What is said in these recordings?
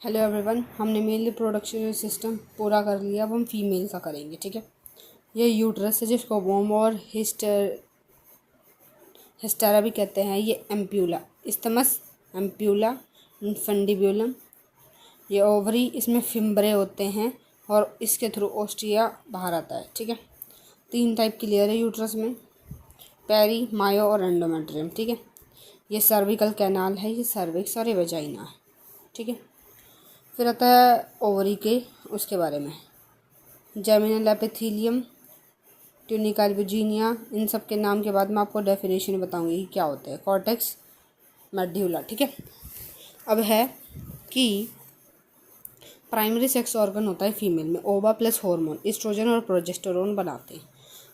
Hello everyone, हमने mail reproduction system पूरा कर लिया। अब हम फीमेल का करेंगे। ठीक है, ये यूट्रस है जिसको वोम और हिस्टेरा भी कहते हैं। ये एम्प्यूला, इस्थमस एम्प्यूला फंडिब्यूलम। ये ओवरी, इसमें फिम्बरे होते हैं और इसके थ्रू ओस्टिया बाहर आता है। ठीक है, 3 टाइप की लेयर है यूट्रस में, पेरी, मायो और एंडोमेट्रियम। ठीक है, ये सर्विकल कैनाल है, ये सर्विक्स और ये वेजाइना है। ठीक है, फिर आता है ओवरी के उसके बारे में, जेमिनल एपिथेलियम, ट्यूनिका एल्बुजिनिया। इन सब के नाम के बाद मैं आपको डेफिनेशन बताऊंगी कि क्या होते हैं। Cortex medulla. ठीक है, अब है कि प्राइमरी सेक्स ऑर्गन होता है फीमेल में, ओवा प्लस हार्मोन एस्ट्रोजन और प्रोजेस्टेरोन बनाते हैं।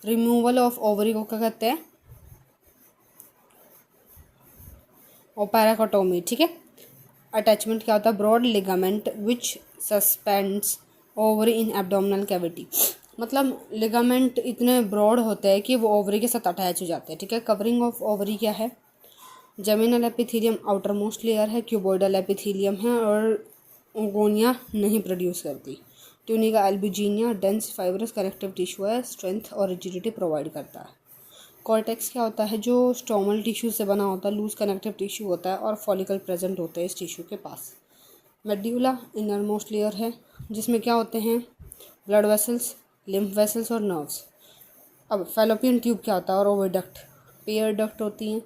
रिमूवल ऑफ ओवरी को क्या कहते हैं? ओपेराकोटोमी। ठीक है, अटैचमेंट क्या होता है? Broad ligament which suspends ovary in abdominal cavity. मतलब लिगामेंट इतने ब्रॉड होते हैं कि वो ओवरी के साथ अटैच हो जाते हैं। ठीक है, कवरिंग ऑफ ओवरी क्या है? Geminal epithelium outer most layer है, क्यूबोइडल एपिथेलियम है और ओगोनिया नहीं प्रोड्यूस करती। Tunica albuginea dense fibrous connective tissue है, स्ट्रेंथ और रिजिडिटी प्रोवाइड करता है। कॉर्टेक्स क्या होता है? जो स्टोमल टिश्यू से बना होता है, लूज कनेक्टिव टिश्यू होता है और फॉलिकल प्रेजेंट होते हैं इस टिश्यू के पास। मेड्यूला इनर मोस्ट लेयर है जिसमें क्या होते हैं? ब्लड वेसल्स, लिम्फ वेसल्स और नर्व्स। अब फैलोपियन ट्यूब क्या होता है? और ओविडक्ट, पेयर डक्ट होती हैं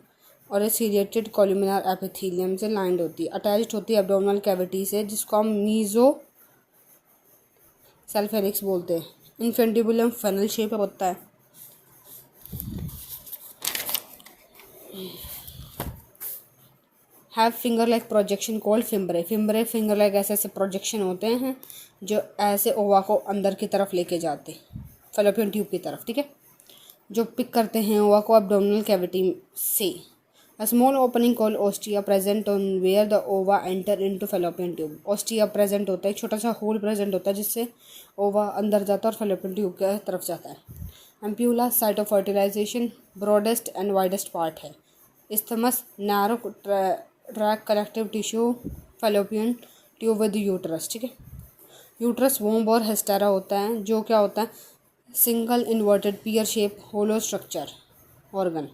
और ये सीरिएटेड कॉलुमिनर एपिथेलियम से लाइंड होती है, अटैच्ड होती है एब्डोमिनल कैविटी से, जिसको हम मीजो सेल्फेनिक्स बोलते हैं। इन्फेंटिबुलम फनल शेप होता है। Have finger like projection called fimbriae. Fimbriae finger like ऐसे प्रोजेक्शन होते हैं जो ऐसे ओवा को अंदर की तरफ लेके जाते हैं, फैलोपियन ट्यूब की तरफ। ठीक है, जो पिक करते हैं ओवा को एब्डोमिनल कैविटी से। A small opening called ostia present on where the ova enter into fallopian tube. Ostia present होता है, एक छोटा सा होल प्रेजेंट होता है जिससे ओवा अंदर जाता है और फैलोपियन ट्यूब की तरफ जाता है। Ampulla site of fertilization, broadest and widest part है। Isthmus narrow track connective tissue fallopian tube with uterus. ठीक है, यूट्रस वोम्ब और हिस्टेरा होता है जो क्या होता है? सिंगल इन्वर्टेड पियर शेप होलो स्ट्रक्चर ऑर्गन।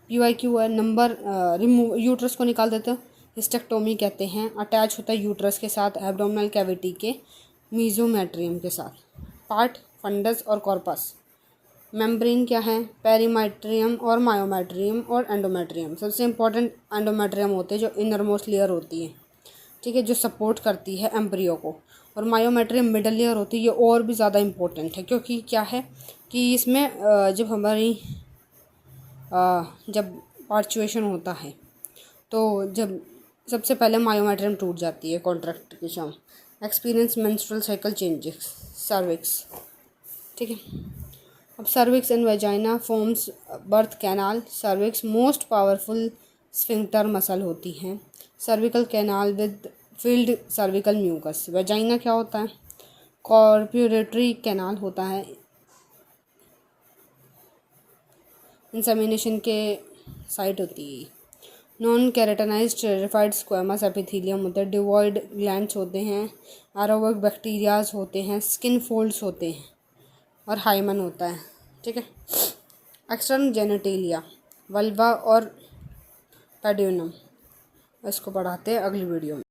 PYQ है नंबर, रिमूव यूट्रस को निकाल देते हैं, हिस्टेक्टोमी कहते हैं। अटैच होता है यूट्रस के साथ एब्डोमिनल कैविटी के मीजोमेट्रियम के साथ। पार्ट फंडस और कॉर्पस। मेम्ब्रेन क्या है? पेरीमेट्रियम और मायोमेट्रियम और एंडोमेट्रियम। सबसे इंपॉर्टेंट एंडोमेट्रियम होते हैं जो इनर मोस्ट लेयर होती है। ठीक है, जो सपोर्ट करती है एम्ब्रियो को। और मायोमेट्रियम मिडल लेयर होती है, ये और भी ज़्यादा इंपॉर्टेंट है क्योंकि क्या है कि इसमें जब हमारी जब पार्चुएशन होता है तो जब सबसे पहले मायोमेट्रियम टूट जाती है कॉन्ट्रैक्ट के समय। Experience menstrual cycle changes, cervix. ठीक है, अब cervix and vagina forms birth canal. Cervix most powerful sphincter muscle होती हैं। Cervical canal with filled cervical mucus. Vagina क्या होता है? कॉर्पोरेटरी कैनाल होता है, इंसेमिनेशन के साइट होती है। नॉन कैरेटनाइज्ड टेरिफाइड स्क्वेमस एपिथेलियम होता है। डिवॉइड ग्लैंड्स होते हैं, एरोबिक बैक्टीरियाज होते हैं, स्किन फोल्ड्स होते हैं और हाइमन होता है। ठीक है, एक्सटर्नल जेनेटेलिया, वल्वा और पेड्यूनम। इसको पढ़ाते हैं अगली वीडियो में।